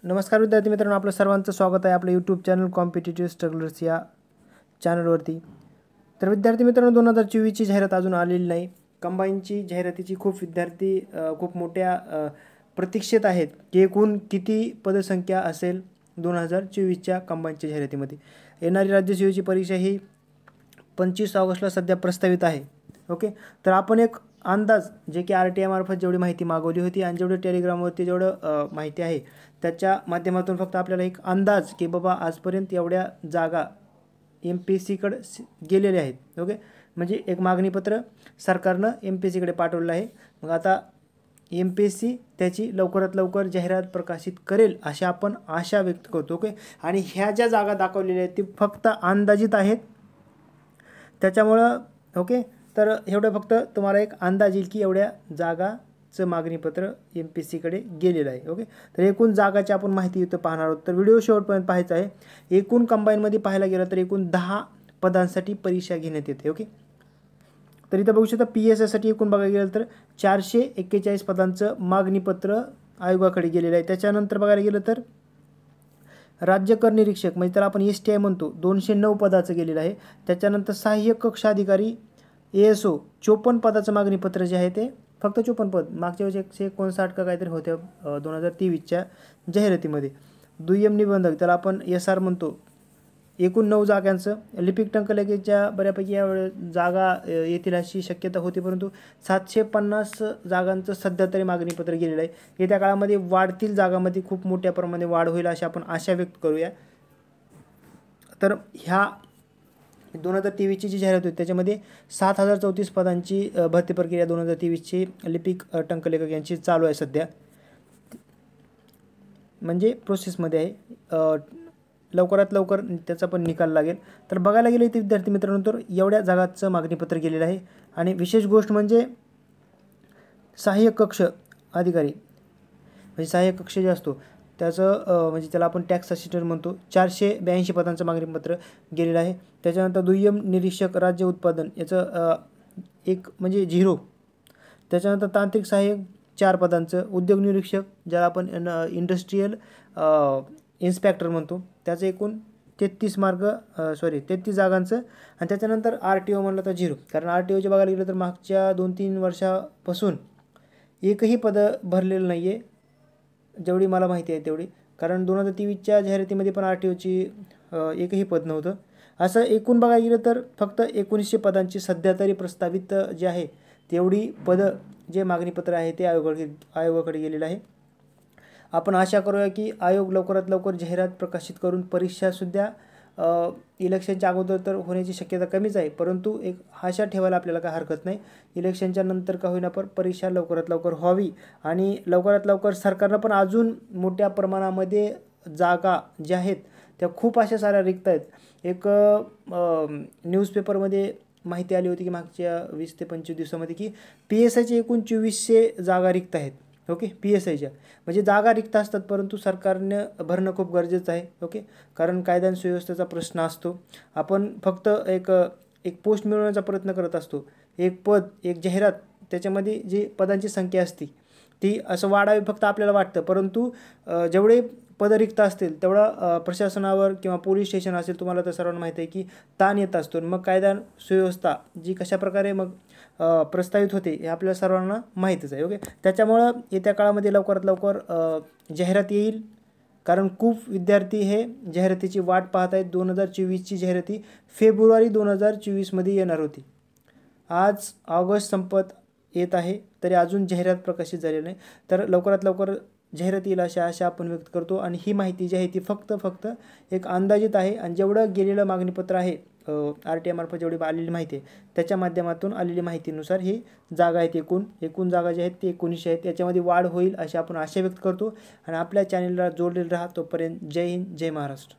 नमस्कार विद्यार्थी मित्रांनो, आपलं सर्वांचं स्वागत आहे आपलं यूट्यूब चॅनल कॉम्पिटिटिव्ह स्ट्रगलर्स या चॅनलवरती. तर विद्यार्थी मित्रांनो, 2024ची जाहिरात अजून आलेली नाही. कंबाईनची जाहिरातीची खूप विद्यार्थी खूप मोठ्या प्रतीक्षेत आहेत की एकूण किती पदसंख्या असेल 2024च्या कंबाईनच्या जाहिरातीमध्ये. येणारी राज्यसेवेची परीक्षा ही 25 ऑगस्टला सध्या प्रस्तावित आहे. ओके, तर आपण एक अंदाज जे की RTI मार्फत जेवढी माहिती मागवली होती आणि जेवढे टेलिग्रामवरती जेवढं माहिती आहे त्याच्या माध्यमातून फक्त आपल्याला एक अंदाज की बाबा आजपर्यंत एवढ्या जागा MPSCकडे गेलेल्या आहेत. ओके, म्हणजे एक मागणीपत्र सरकारनं MPSCकडे पाठवलेलं आहे. मग आता MPSC त्याची लवकरात लवकर जाहिरात प्रकाशित करेल अशी आपण आशा व्यक्त करतो. ओके, आणि ह्या ज्या जागा दाखवलेल्या आहेत ती फक्त अंदाजित आहेत. त्याच्यामुळं ओके, तर एवढं फक्त तुम्हाला एक अंदाज येईल की एवढ्या जागाचं मागणीपत्र MPSCकडे गेलेलं आहे. ओके, तर एकूण जागाची आपण माहिती इथं पाहणार आहोत. तर व्हिडिओ शेवटपर्यंत पाहायचा आहे. एकूण कंबाईनमध्ये पाहायला गेलं तर एकूण 10 पदांसाठी परीक्षा घेण्यात येते. ओके, तर इथं बघू शकता PSIसाठी एकूण बघायला गेलं तर 441 पदांचं मागणीपत्र आयोगाकडे गेलेलं आहे. त्याच्यानंतर बघायला गेलं तर राज्य कर निरीक्षक म्हणजे त्याला आपण STI म्हणतो 209 पदाचं गेलेलं आहे. त्याच्यानंतर सहाय्यक कक्ष अधिकारी ASO 54 पदाचं मागणीपत्र जे आहे ते फक्त 54 पद, मागच्या वेळेस 159 का काहीतरी होत्या 2023च्या जाहिरातीमध्ये. दुय्यम निबंधक त्याला आपण SR म्हणतो, एकूण 9 जागांचं. लिपिक टंकलेखीच्या बऱ्यापैकी यावेळेस जागा येतील अशी शक्यता होती, परंतु 750 जागांचं सध्या तरी मागणीपत्र गेलेलं आहे. येत्या काळामध्ये वाढतील जागांमध्ये खूप मोठ्या प्रमाणात वाढ होईल अशी आपण आशा व्यक्त करूया. तर ह्या 2023ची जी जाहिरात होती त्याच्यामध्ये 7034 पदांची भरती प्रक्रिया 2023ची लिपिक टंकलेखक यांची चालू आहे सध्या, म्हणजे प्रोसेसमध्ये आहे. लवकरात लवकर त्याचा पण निकाल लागेल. तर बघायला गेले ते विद्यार्थी मित्रांनो, तर एवढ्या जागांचं मागणीपत्र गेलेलं आहे. आणि विशेष गोष्ट म्हणजे सहाय्यक कक्ष अधिकारी म्हणजे सहाय्यक कक्ष जे असतो त्याचं म्हणजे त्याला आपण टॅक्स असिस्टंट म्हणतो, 482 पदांचं मागणीपत्र गेलेलं आहे. त्याच्यानंतर दुय्यम निरीक्षक राज्य उत्पादन याचं एक म्हणजे 0. त्याच्यानंतर तांत्रिक सहाय्यक 4 पदांचं, उद्योग निरीक्षक ज्याला आपण इंडस्ट्रीयल इन्स्पेक्टर म्हणतो त्याचं एकूण 33 जागांचं. आणि त्याच्यानंतर RTO म्हणलं तर 0, कारण RTOचे बघायला गेलं तर मागच्या 2-3 वर्षापासून एकही पदं भरलेलं नाही आहे जेवढी मला माहिती आहे तेवढी, कारण 2023च्या जाहिरातीमध्ये पण RTOची एकही पद नव्हतं. असं एकूण बघायला गेलं तर फक्त 1900 पदांची सध्या तरी प्रस्तावित जे आहे तेवढी पदं जे मागणीपत्र आहे ते आयोगाकडे गेलेलं आहे. आपण आशा करूया की आयोग लवकरात लवकर जाहिरात प्रकाशित करून परीक्षासुद्धा इलेक्शनच्या अगोदर तर होण्याची शक्यता कमीच आहे, परंतु एक आशा ठेवायला आपल्याला काय हरकत नाही. इलेक्शनच्या नंतर का होईना पण परीक्षा लवकरात लवकर व्हावी आणि लवकरात लवकर सरकारनं पण अजून मोठ्या प्रमाणामध्ये जागा ज्या आहेत त्या खूप अशा साऱ्या रिक्त आहेत. एक न्यूजपेपरमध्ये माहिती आली होती की मागच्या 20 ते 25 दिवसामध्ये की PSIचे एकूण 2400 जागा रिक्त आहेत. ओके, PSIच्या म्हणजे जागा रिक्त असतात, परंतु सरकारनं भरणं खूप गरजेचं आहे. ओके, कारण कायदा आणि सुव्यवस्थेचा प्रश्न असतो. आपण फक्त एक पोस्ट मिळवण्याचा प्रयत्न करत असतो. एक पद, एक जाहिरात, त्याच्यामध्ये जी पदांची संख्या असते ती असं वाढावी फक्त आपल्याला वाटतं, परंतु जेवढे पदं रिक्त असतील तेवढा प्रशासनावर किंवा पोलीस स्टेशन असेल, तुम्हाला तर सर्वांना माहिती आहे की ताण येत असतो. मग कायदा सुव्यवस्था जी कशाप्रकारे मग प्रस्तावित होते हे आपल्या सर्वांना माहीतच आहे. ओके, त्याच्यामुळं येत्या काळामध्ये लवकरात लवकर जाहिरात येईल, कारण खूप विद्यार्थी हे जाहिरातीची वाट पाहत आहेत. 2024ची जाहिराती फेब्रुवारी 2024मध्ये येणार होती. आज ऑगस्ट संपत येत आहे तरी अजून जाहिरात प्रकाशित झालेली नाही. तर लवकरात लवकर जाहिरात येईल अशी आशा आपण व्यक्त करतो. आणि ही माहिती जी आहे ती फक्त एक अंदाजित आहे आणि जेवढं गेलेलं मागणीपत्र आहे RTI मार्फत जेवढी आलेली माहिती आहे त्याच्या माध्यमातून आलेली माहितीनुसार ही जागा आहेत. एकूण जागा ज्या आहेत ते 1900 आहेत. याच्यामध्ये वाढ होईल अशी आपण आशा व्यक्त करतो. आणि आपल्या चॅनलला जोडलेलं राहा. तोपर्यंत जय हिंद, जय महाराष्ट्र.